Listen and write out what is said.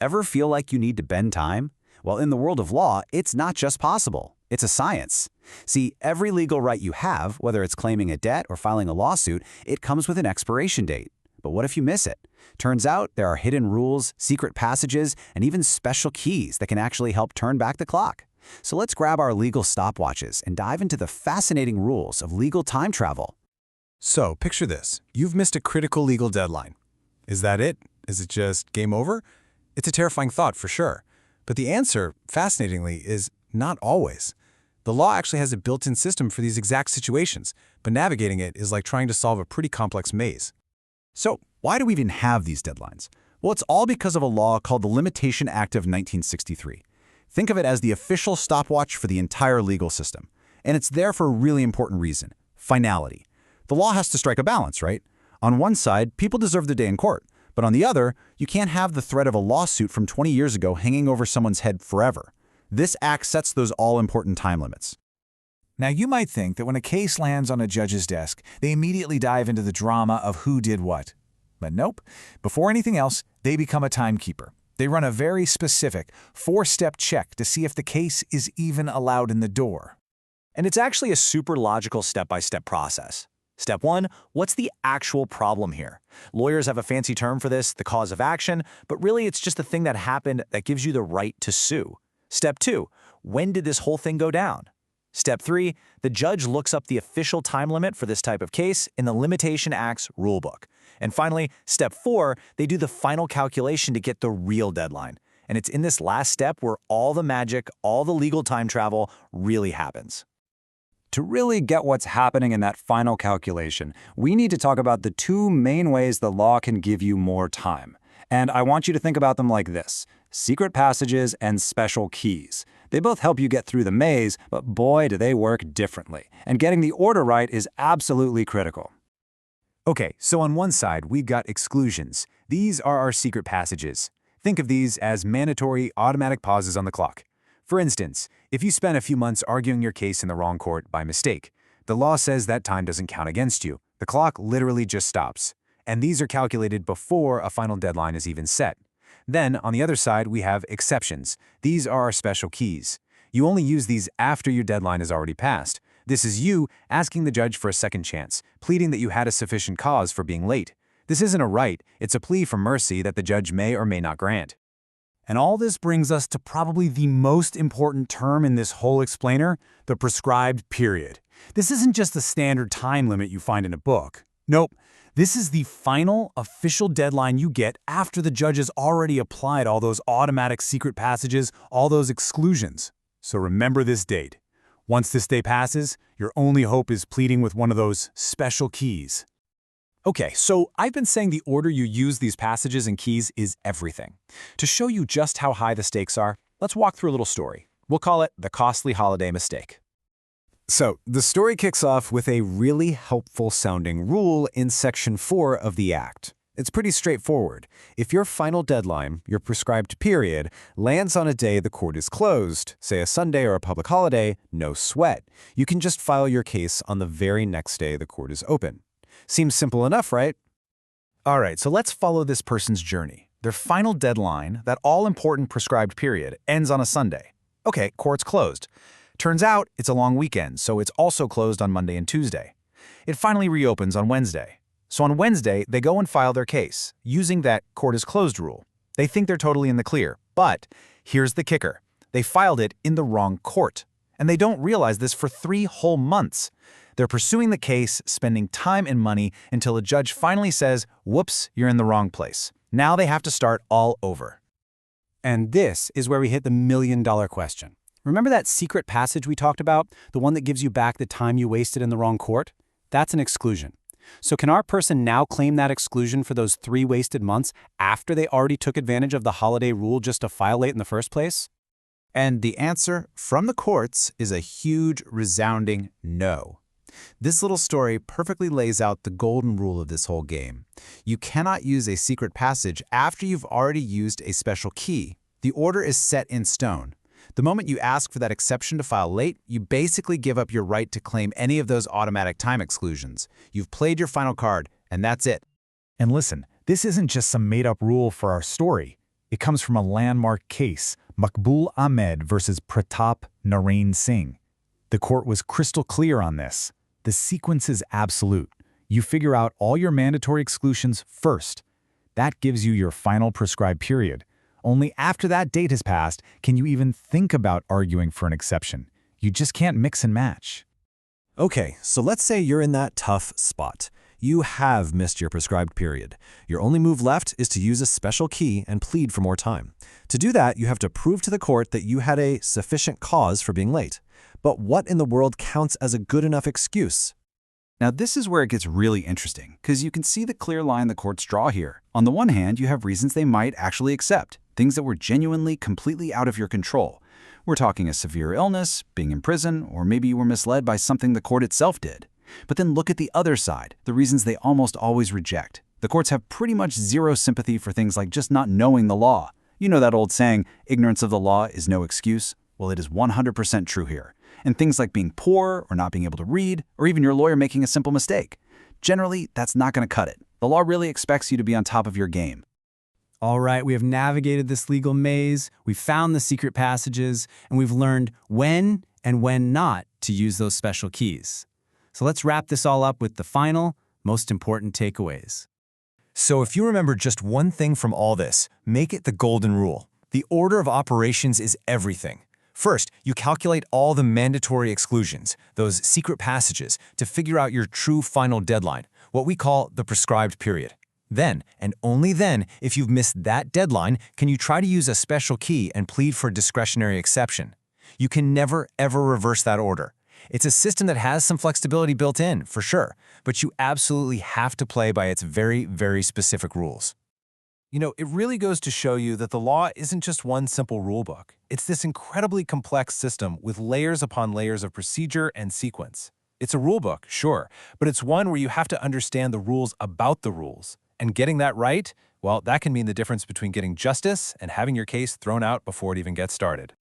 Ever feel like you need to bend time? Well, in the world of law, it's not just possible. It's a science. See, every legal right you have, whether it's claiming a debt or filing a lawsuit, it comes with an expiration date. But what if you miss it? Turns out there are hidden rules, secret passages, and even special keys that can actually help turn back the clock. So let's grab our legal stopwatches and dive into the fascinating rules of legal time travel. So, picture this. You've missed a critical legal deadline. Is that it? Is it just game over? It's a terrifying thought for sure. But the answer, fascinatingly, is not always. The law actually has a built-in system for these exact situations, but navigating it is like trying to solve a pretty complex maze. So why do we even have these deadlines? Well, it's all because of a law called the Limitation Act of 1963. Think of it as the official stopwatch for the entire legal system. And it's there for a really important reason: finality. The law has to strike a balance, right? On one side, people deserve their day in court. But on the other, you can't have the threat of a lawsuit from 20 years ago hanging over someone's head forever. This act sets those all-important time limits. Now, you might think that when a case lands on a judge's desk, they immediately dive into the drama of who did what. But nope. Before anything else, they become a timekeeper. They run a very specific, four-step check to see if the case is even allowed in the door. And it's actually a super logical step-by-step process. Step 1, what's the actual problem here? Lawyers have a fancy term for this, the cause of action, but really it's just the thing that happened that gives you the right to sue. Step 2, when did this whole thing go down? Step 3, the judge looks up the official time limit for this type of case in the Limitation Act's rulebook. And finally, Step 4, they do the final calculation to get the real deadline. And it's in this last step where all the magic, all the legal time travel really happens. To really get what's happening in that final calculation, we need to talk about the two main ways the law can give you more time. And I want you to think about them like this: secret passages and special keys. They both help you get through the maze, but boy, do they work differently. And getting the order right is absolutely critical. Okay, so on one side, we've got exclusions. These are our secret passages. Think of these as mandatory automatic pauses on the clock. For instance, if you spent a few months arguing your case in the wrong court by mistake, the law says that time doesn't count against you. The clock literally just stops. And these are calculated before a final deadline is even set. Then, on the other side, we have exceptions. These are our special keys. You only use these after your deadline is already passed. This is you asking the judge for a second chance, pleading that you had a sufficient cause for being late. This isn't a right, it's a plea for mercy that the judge may or may not grant. And all this brings us to probably the most important term in this whole explainer: the prescribed period. This isn't just the standard time limit you find in a book. Nope. This is the final official deadline you get after the judge has already applied all those automatic secret passages, all those exclusions. So remember this date. Once this day passes, your only hope is pleading with one of those special keys. Okay, so I've been saying the order you use these passages and keys is everything. To show you just how high the stakes are, let's walk through a little story. We'll call it the costly holiday mistake. So, the story kicks off with a really helpful-sounding rule in Section 4 of the Act. It's pretty straightforward. If your final deadline, your prescribed period, lands on a day the court is closed, say a Sunday or a public holiday, no sweat. You can just file your case on the very next day the court is open. Seems simple enough, right? All right, so let's follow this person's journey. Their final deadline, that all-important prescribed period, ends on a Sunday. Okay, court's closed. Turns out it's a long weekend, so it's also closed on Monday and Tuesday. It finally reopens on Wednesday. So on Wednesday, they go and file their case, using that court is closed rule. They think they're totally in the clear, but here's the kicker. They filed it in the wrong court, and they don't realize this for 3 whole months. They're pursuing the case, spending time and money until a judge finally says, whoops, you're in the wrong place. Now they have to start all over. And this is where we hit the million-dollar question. Remember that secret passage we talked about, the one that gives you back the time you wasted in the wrong court? That's an exclusion. So can our person now claim that exclusion for those 3 wasted months after they already took advantage of the holiday rule just to file late in the first place? And the answer from the courts is a huge, resounding no. This little story perfectly lays out the golden rule of this whole game. You cannot use a secret passage after you've already used a special key. The order is set in stone. The moment you ask for that exception to file late, you basically give up your right to claim any of those automatic time exclusions. You've played your final card, and that's it. And listen, this isn't just some made-up rule for our story. It comes from a landmark case, Maqbool Ahmed versus Pratap Narain Singh. The court was crystal clear on this. The sequence is absolute. You figure out all your mandatory exclusions first. That gives you your final prescribed period. Only after that date has passed can you even think about arguing for an exception. You just can't mix and match. Okay, so let's say you're in that tough spot. You have missed your prescribed period. Your only move left is to use a special key and plead for more time. To do that, you have to prove to the court that you had a sufficient cause for being late. But what in the world counts as a good enough excuse? Now, this is where it gets really interesting, because you can see the clear line the courts draw here. On the one hand, you have reasons they might actually accept, things that were genuinely completely out of your control. We're talking a severe illness, being in prison, or maybe you were misled by something the court itself did. But then look at the other side, the reasons they almost always reject. The courts have pretty much zero sympathy for things like just not knowing the law. You know that old saying, ignorance of the law is no excuse? Well, it is 100% true here. And things like being poor or not being able to read, or even your lawyer making a simple mistake. Generally, that's not going to cut it. The law really expects you to be on top of your game. All right, we have navigated this legal maze, we've found the secret passages, and we've learned when and when not to use those special keys. So let's wrap this all up with the final, most important takeaways. So if you remember just one thing from all this, make it the golden rule. The order of operations is everything. First, you calculate all the mandatory exclusions, those secret passages, to figure out your true final deadline, what we call the prescribed period. Then, and only then, if you've missed that deadline, can you try to use a special key and plead for a discretionary exception. You can never, ever reverse that order. It's a system that has some flexibility built in, for sure, but you absolutely have to play by its very, very specific rules. You know, it really goes to show you that the law isn't just one simple rulebook. It's this incredibly complex system with layers upon layers of procedure and sequence. It's a rulebook, sure, but it's one where you have to understand the rules about the rules. And getting that right, well, that can mean the difference between getting justice and having your case thrown out before it even gets started.